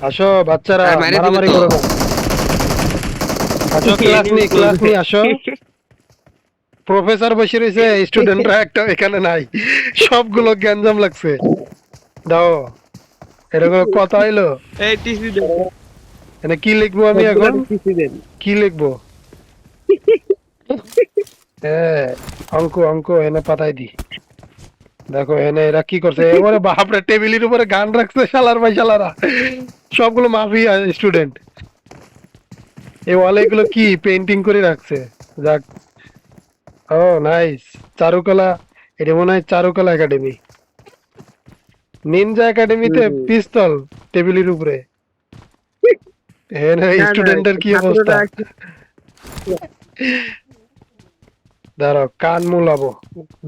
আসো বাচ্চারা, আর মাইরে দিবে মারামারি তো। করো না। আসো ক্লাস নি আসো। প্রফেসর বসে রয়েছে, স্টুডেন্টরা একটা এখানে নাই, সবগুলো গ্যাঞ্জাম লাগছে। দাও, এরকম কথা হইলো। এই টিসি দেন, এনে কি লিখবো আমি সবগুলো এখন? টিসি দেন। কি লিখবো? হ্যাঁ, অঙ্ক অঙ্ক এনে পাঠাই দি। দেখো এনে এরা কি করছে, এবারে বাপরে টেবিলের উপরে গান রাখছে শালার ভাই শালারা, সবগুলো মাফিয়া স্টুডেন্ট। এই ওয়ালে এগুলো কি পেন্টিং করে রাখছে। যাক, ও নাইস। চারুকলা, এটা মনে হয় চারুকলা একাডেমি। নিনজা একাডেমিতে পিস্তল টেবিলের উপরে। এনে না না, স্টুডেন্টের কি অবস্থা। ছাত্ররা দাঁড়াও কান মুলাবো,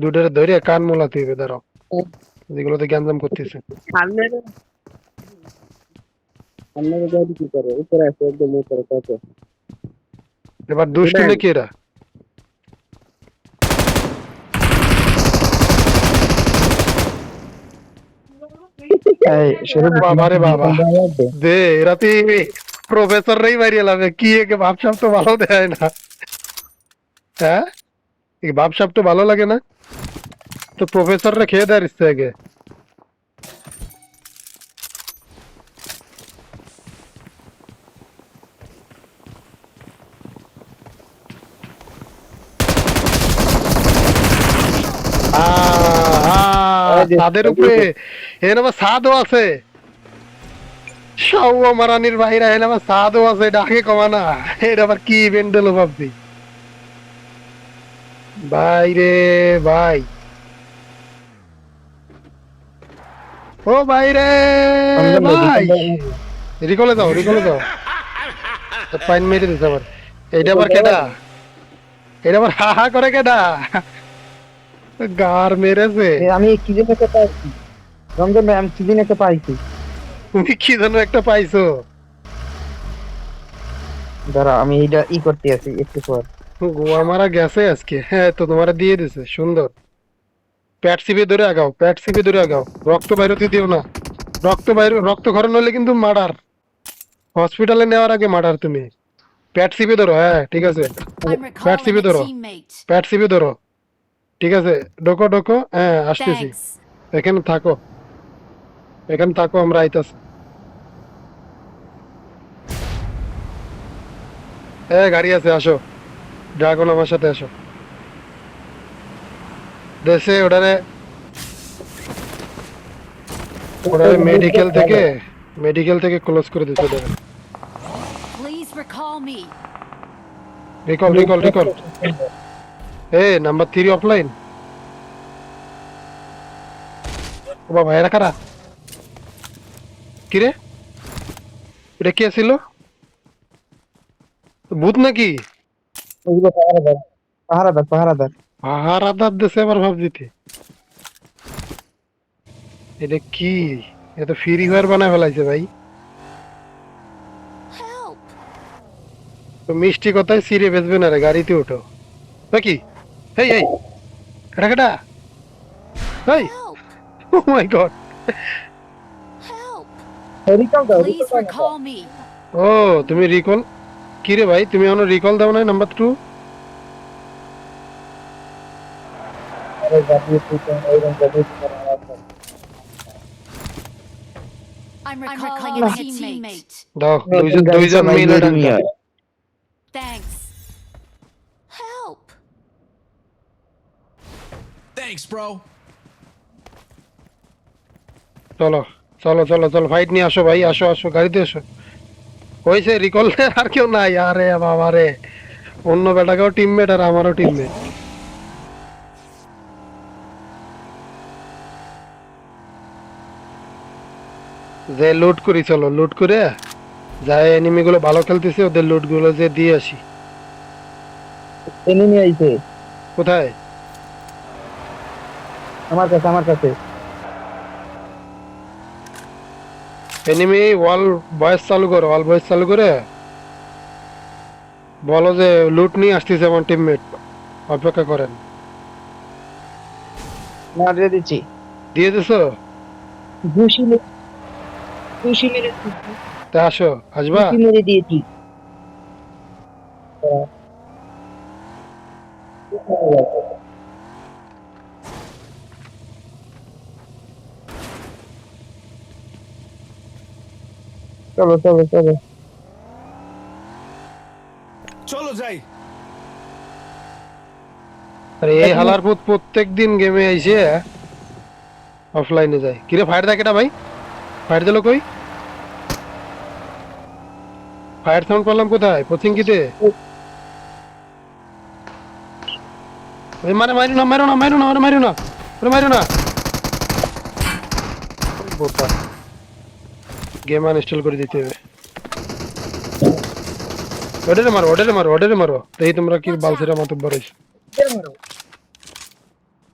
দুটোরে ধরে কান মুলাতে হবে। দাঁড়াও, যেগুলোতে গ্যাঞ্জাম করতেছে। সামনে সামনে গাড়ি কি করে, উপরে আছে একদম উপরে কত এবার দুষ্টু উঠেন। নাকি এরা? এই শুরু বাবারে বাবা, দে এরা তো প্রফেসররাই মারিয়ে লাভে কি, একে ভাবসাব তো ভালো দেয় না। হ্যাঁ, এই ভাবসাব তো ভালো লাগে না তো, প্রফেসররা খেয়ে দেয় ইচ্ছে আগে। তাদের উপরে এখানে আবার সাদও আছে। সব মারানির বাইরে এখানে আবার সাদও আছে, ডাকে কমানা। এটা আবার কি ইভেন্ট হলো ভাবছি। ভাই রে ভাই, ও ভাই রে ভাই, রিকলে যাও রিকলে যাও। পাইন মেরে দিছে আবার। এটা আবার কেডা? এটা আবার হা হা করে কেডা? গার মেরেছে। আমি কি যেন একটা পাইছি, রমজান ভাই আমি কি যেন একটা পাইছি। তুমি কি যেন একটা পাইছো? দাঁড়া আমি এইটা করতে আছি একটু পর। গোয়া মারা গেছে আজকে। হ্যাঁ তো তোমার দিয়ে দিছে সুন্দর। প্যাট সিপে ধরে আগাও, প্যাট সিপে ধরে আগাও, রক্ত বাইর হতে দিও না। রক্তক্ষরণ হলে কিন্তু মার্ডার, হসপিটালে নেওয়ার আগে মার্ডার। তুমি প্যাট সিপে ধরো। হ্যাঁ ঠিক আছে, I'm প্যাট recalling সিপে a ধরো, teammate. প্যাট সিপে ধরো। ঠিক আছে, ডোকো ডোকো, হ্যাঁ আসতেছি। Thanks. এখানে থাকো, এখানে থাকো, আমরা আইতাছি। গাড়ি আছে, আসো। ড্রাগন আমার সাথে আসো। দেশে ওটারে, ওটারে মেডিকেল থেকে ক্লোজ করে দিচ্ছে। দেখেন, Please recall me. Recall recall recall. Number 3 offline. ও বাবা, এরা কারা? কিরে, এটা কি ছিল? ভূত নাকি? ওইগুলো পাহারাদার পাহারাদার। আদার দেশে আবার ভাব দিতে। এটা কি? এটা ফ্রি ফায়ার বানায় ফেলাইছে ভাই। Help. তো মিষ্টি কথায় সিরে বেচবে না রে, গাড়িতে ওঠো নাকি? এই এই, এটা কেটা? এই, Help. ও মাই গড। Help. রিকল দাও রিকল Please দাও। recall me. ও তুমি রিকল, কি রে ভাই তুমি এখনো রিকল দাও নাই নাম্বার 2? আরে জাতীয় সিস্টেম এইরকম জাতীয় I'm recalling a teammate. দাও, দুইজন দুইজন মিলে ডাঙ্গা। Thanks. Help. Thanks, bro. চলো চলো চলো চলো, ফাইট নিয়ে আসো ভাই, আসো আসো, গাড়িতে এসো। হয়েছে রিকল, আর কেউ নাই। আরে বাবা রে, অন্য বেটাকেও টিমমেট আর আমারও টিমমেট। যে লুট করি, চলো লুট করে যায়, এনিমি গুলো ভালো খেলতেছে, ওদের লুট গুলো যে দিয়ে আসি। এনিমি আইছে কোথায়? আমার কাছে আমার কাছে। এনিমি ওয়াল ভয়েস চালু করো, ওয়াল ভয়েস চালু করে বলো যে লুট নিয়ে আসতেছে আমার টিমমেট, অপেক্ষা করেন। না দিয়ে দিচ্ছি। দিয়ে দিছো? ঘুষি মেরে তা আসো, আসবা? কি মেরে দিয়েছি চলো চলো চলো চলো যাই। আরে এই হালার পুত প্রত্যেকদিন গেমে আইছে অফলাইনে যায়। কিরে ফায়ার দেয় কেটা ভাই? ফায়ার দিল কই? ফায়ার সাউন্ড করলাম কোথায়? পচিংকিতে? ওই মানে মারো না মারো না মারো না ওরে মারো না ওরে মারো না। বোকা গেম আনইনস্টল করে দিতে হবে। ওডেরে মারো ওডেরে মারো ওডেরে মারো। এই তোমরা কি বালছেরা মত বড়ইছ।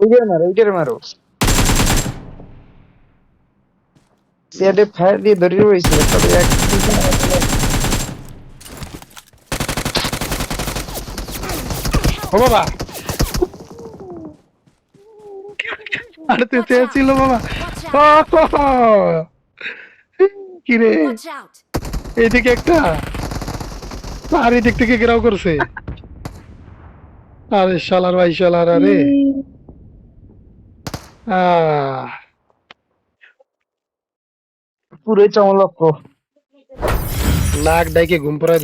ওইটারে মারো সিয়াডে ফায়ার দিয়ে ধরে রয়েছে তবে এক ও বাবা আরে তুই চেয়েছিল বাবা। Watch out! কিরে Watch out! এইদিকে একটা আর এই দিক থেকে ঘেরাও করছে। আরে শালার ভাই শালার আরে পুরো চমলক্ষ নাক ডাইকে ঘুম পড়ায়